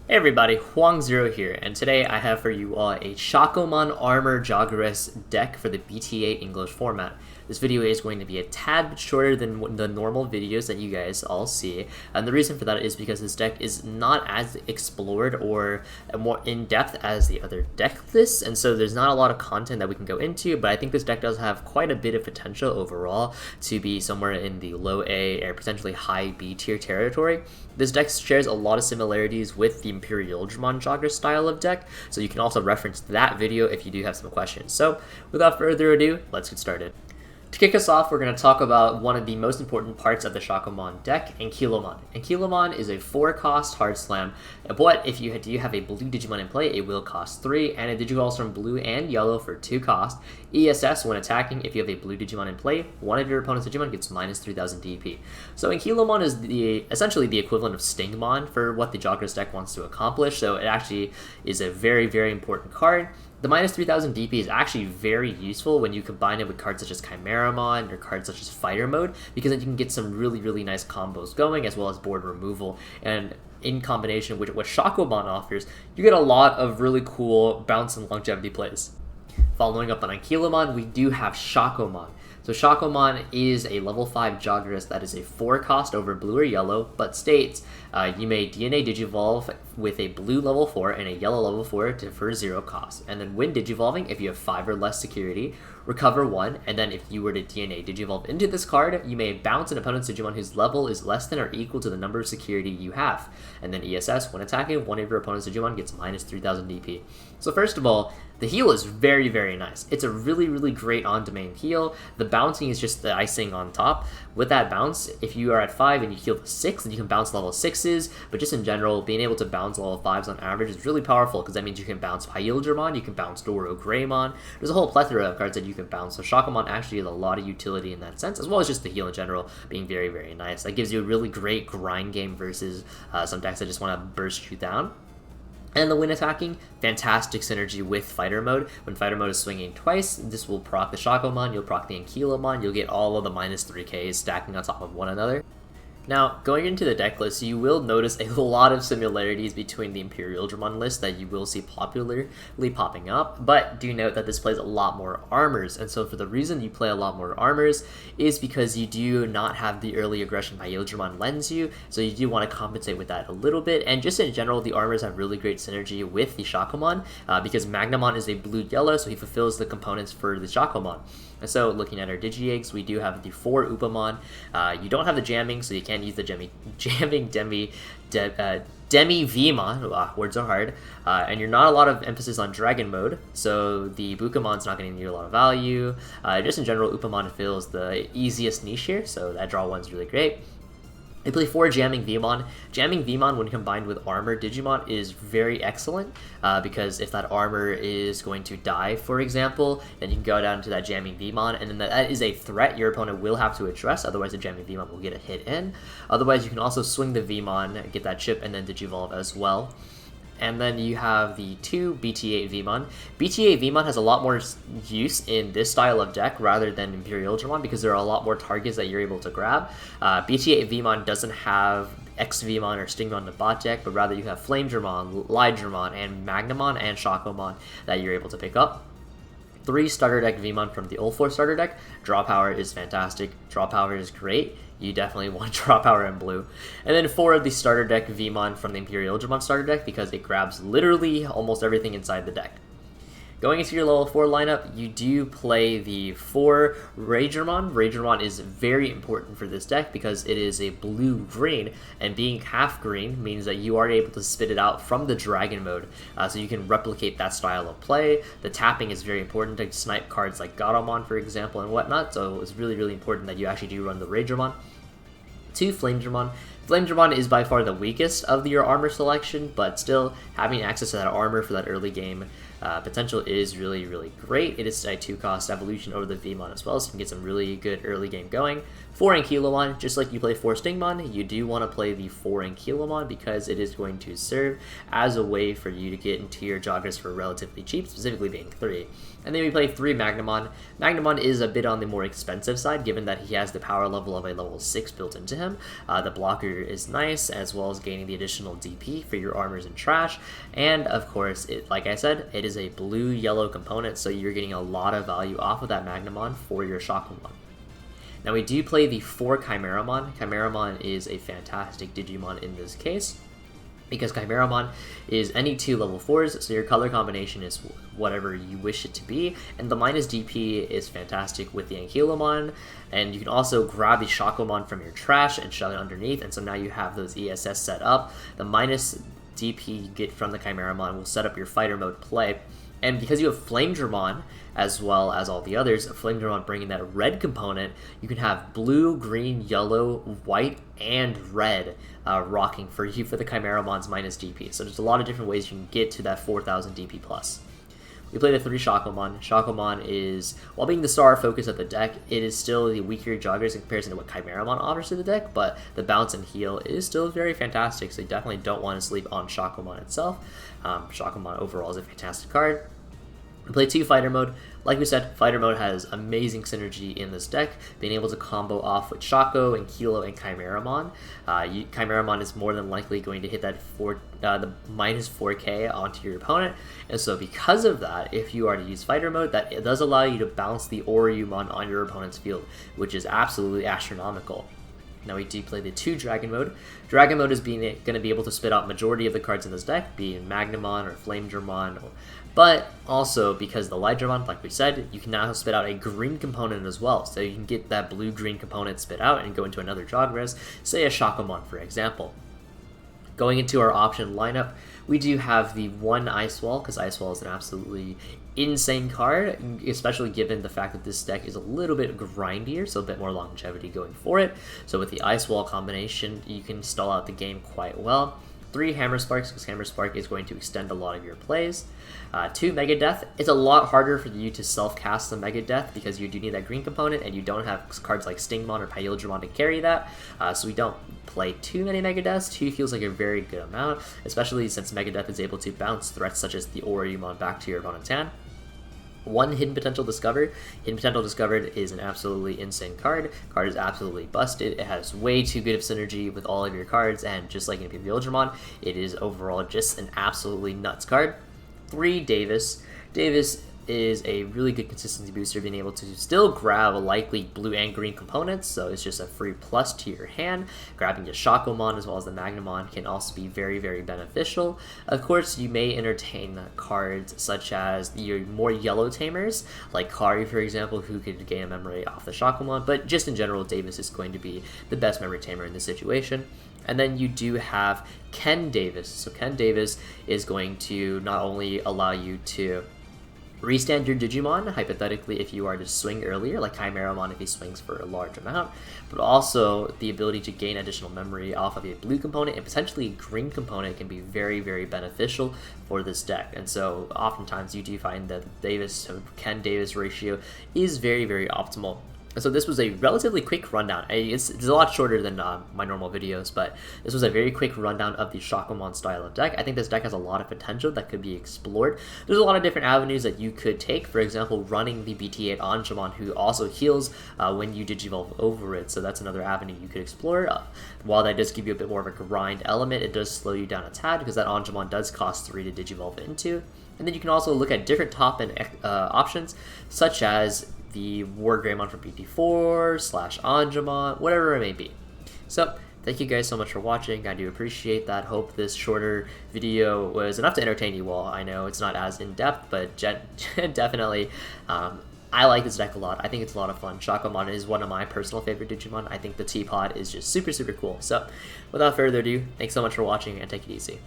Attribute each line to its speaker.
Speaker 1: Hey everybody, Hoang Zero here, and today I have for you all a Shakkoumon Armor Joggeress deck for the BT8 English format. This video is going to be a tad bit shorter than the normal videos that you guys all see, and the reason for that is because this deck is not as explored or more in-depth as the other deck lists, and so there's not a lot of content that we can go into, but I think this deck does have quite a bit of potential overall to be somewhere in the low A or potentially high B tier territory. This deck shares a lot of similarities with the Imperial Digimon Jogger style of deck, so you can also reference that video if you do have some questions. So without further ado, let's get started. To kick us off, we're going to talk about one of the most important parts of the Shakkoumon deck, Ankylomon. Ankylomon is a 4-cost hard slam, but if you do have a blue Digimon in play, it will cost 3, and it digivolves from blue and yellow for 2 cost. ESS, when attacking, if you have a blue Digimon in play, one of your opponent's Digimon gets minus 3000 DP. So Ankylomon is essentially the equivalent of Stingmon for what the Jogger's deck wants to accomplish, so it actually is a very, very important card. The minus 3000 DP is actually very useful when you combine it with cards such as Chimeramon or cards such as Fighter Mode, because then you can get some really, really nice combos going, as well as board removal. And in combination with what Shakkoumon offers, you get a lot of really cool bounce and longevity plays. Following up on Ankylomon, we do have Shakkoumon. So Shakkoumon is a level 5 Joggeress that is a 4-cost over blue or yellow, but states you may DNA Digivolve with a blue level 4 and a yellow level 4 for 0 cost. And then when Digivolving, if you have 5 or less security, recover 1, and then if you were to DNA Digivolve into this card, you may bounce an opponent's Digimon whose level is less than or equal to the number of security you have. And then ESS, when attacking, one of your opponent's Digimon gets minus 3000 DP. So first of all, the heal is very, very nice. It's a really, really great on-domain heal. The bouncing is just the icing on top. With that bounce, if you are at 5 and you heal to 6, then you can bounce level 6s, but just in general, being able to bounce level 5s on average is really powerful, because that means you can bounce Pyildramon, you can bounce Doro Greymon. There's a whole plethora of cards that you can bounce, so Shakkoumon actually has a lot of utility in that sense, as well as just the heal in general being very, very nice. That gives you a really great grind game versus some decks that just want to burst you down. And the when attacking, fantastic synergy with Fighter Mode. When Fighter Mode is swinging twice, this will proc the Shakkoumon, you'll proc the Ankylomon, you'll get all of the minus 3Ks stacking on top of one another. Now, going into the deck list, you will notice a lot of similarities between the Imperial Digimon list that you will see popularly popping up, but do note that this plays a lot more armors, and so for the reason you play a lot more armors is because you do not have the early aggression Pyildramon lends you, so you do want to compensate with that a little bit, and just in general, the armors have really great synergy with the Shakkoumon, because Magnamon is a blue-yellow, so he fulfills the components for the Shakkoumon. And so, looking at our Digi-Eggs, we do have the 4 Upamon. You don't have the jamming, so you can't use the jamming Demi Vmon. Words are hard. And you're not a lot of emphasis on Dragon Mode, so the Bukamon's not going to need a lot of value. Just in general, Upamon fills the easiest niche here, so that draw one's really great. They play 4 Jamming Vmon. Jamming Vmon, when combined with Armor Digimon, is very excellent, because if that Armor is going to die, for example, then you can go down to that Jamming Vmon, and then that is a threat your opponent will have to address, otherwise the Jamming Vmon will get a hit in. Otherwise, you can also swing the Vmon, get that chip, and then Digivolve as well. And then you have the 2 BT8 Vmon. BT8 Vmon has a lot more use in this style of deck rather than Imperial Digimon, because there are a lot more targets that you're able to grab. BT8 Vmon doesn't have X Vmon or Stingmon in the bot deck, but rather you have Flamedramon, Lydramon, and Magnamon and Shakkoumon that you're able to pick up. 3 starter deck Vmon from the Ulfor starter deck. Draw power is fantastic. Draw power is great. You definitely want draw power in blue. And then 4 of the starter deck Vmon from the Imperial Digimon starter deck, because it grabs literally almost everything inside the deck. Going into your level 4 lineup, you do play the 4 Raidramon. Raidramon is very important for this deck because it is a blue-green, and being half green means that you are able to spit it out from the Dragon Mode, so you can replicate that style of play. The tapping is very important to snipe cards like Gatomon, for example, and whatnot, so it's really, really important that you actually do run the Raidramon. 2 Flamedramon. Flamedramon is by far the weakest of your armor selection, but still having access to that armor for that early game Potential is really, really great. It is a 2-cost evolution over the Vmon as well, so you can get some really good early game going. 4 Ankylomon, just like you play 4 Stingmon, you do want to play the 4 Ankylomon because it is going to serve as a way for you to get into your joggers for relatively cheap, specifically being 3. And then we play 3 Magnamon. Magnamon is a bit on the more expensive side, given that he has the power level of a level 6 built into him. The blocker is nice, as well as gaining the additional DP for your armors and trash. And of course, like I said, it is a blue-yellow component, so you're getting a lot of value off of that Magnamon for your Shakkoumon. Now we do play the 4 Chimeramon. Chimeramon is a fantastic Digimon in this case, because Chimeramon is any 2 level 4s, so your color combination is whatever you wish it to be, and the minus DP is fantastic with the Ankylomon, and you can also grab the Shakkoumon from your trash and shove it underneath, and so now you have those ESS set up. The minus DP you get from the Chimeramon will set up your fighter mode play, and because you have Flamedramon, as well as all the others, Flamedramon bringing that red component, you can have blue, green, yellow, white, and red rocking for you for the Chimeramon's minus DP. So there's a lot of different ways you can get to that 4,000 DP plus. We play the 3 Shakkoumon. Shakkoumon is, while being the star focus of the deck, it is still the weaker joggers in comparison to what Chimeramon offers to the deck, but the bounce and heal is still very fantastic, so you definitely don't want to sleep on Shakkoumon itself. Shakkoumon overall is a fantastic card. We play 2 Fighter Mode. Like we said, Fighter Mode has amazing synergy in this deck, being able to combo off with Shakko and Kilo and Chimeramon. Chimeramon is more than likely going to hit that the minus 4k onto your opponent, and so because of that, if you are to use Fighter Mode, that it does allow you to bounce the Oryumon on your opponent's field, which is absolutely astronomical. Now we do play the 2 Dragon Mode. Dragon Mode is going to be able to spit out majority of the cards in this deck, being Magnamon or Flamedramon, but also because the Lydramon, like we said, you can now spit out a green component as well, so you can get that blue-green component spit out and go into another Jogres, say a Shakkoumon for example. Going into our option lineup, we do have the 1 Ice Wall, because Ice Wall is an absolutely insane card, especially given the fact that this deck is a little bit grindier, so a bit more longevity going for it. So with the Ice Wall combination, you can stall out the game quite well. 3 Hammer Sparks, because Hammer Spark is going to extend a lot of your plays. 2 Mega Death. It's a lot harder for you to self-cast the Mega Death because you do need that green component, and you don't have cards like Stingmon or Pyildramon to carry that, so we don't play too many Mega Deaths. 2 feels like a very good amount, especially since Mega Death is able to bounce threats such as the Oryumon back to your opponent's hand. 1 Hidden Potential Discovered. Hidden Potential Discovered is an absolutely insane card. Card is absolutely busted. It has way too good of synergy with all of your cards, and just like in Pyildramon, it is overall just an absolutely nuts card. 3 Davis. Davis is a really good consistency booster, being able to still grab likely blue and green components, so it's just a free plus to your hand. Grabbing the Shakkoumon as well as the Magnamon can also be very, very beneficial. Of course, you may entertain cards such as your more yellow tamers, like Kari, for example, who could gain a memory off the Shakkoumon, but just in general, Davis is going to be the best memory tamer in this situation. And then you do have Ken Davis. So Ken Davis is going to not only allow you to restand your Digimon, hypothetically, if you are to swing earlier, like Chimeramon if he swings for a large amount, but also the ability to gain additional memory off of a blue component and potentially a green component can be very, very beneficial for this deck. And so oftentimes you do find that Davis to Ken Davis ratio is very, very optimal. So this was a relatively quick rundown. It's a lot shorter than my normal videos, but this was a very quick rundown of the Shakkoumon style of deck. I think this deck has a lot of potential that could be explored. There's a lot of different avenues that you could take. For example, running the BT8 Angemon, who also heals when you Digivolve over it, so that's another avenue you could explore. While that does give you a bit more of a grind element, it does slow you down a tad because that Angemon does cost 3 to Digivolve into. And then you can also look at different top-end options, such as the War Greymon from BT4 / Angemon, whatever it may be. So thank you guys so much for watching. I do appreciate that. Hope this shorter video was enough to entertain you all. I know it's not as in-depth, but definitely I like this deck a lot. I think it's a lot of fun. Shakkoumon is one of my personal favorite Digimon. I think the Teapot is just super, super cool. So without further ado, thanks so much for watching and take it easy.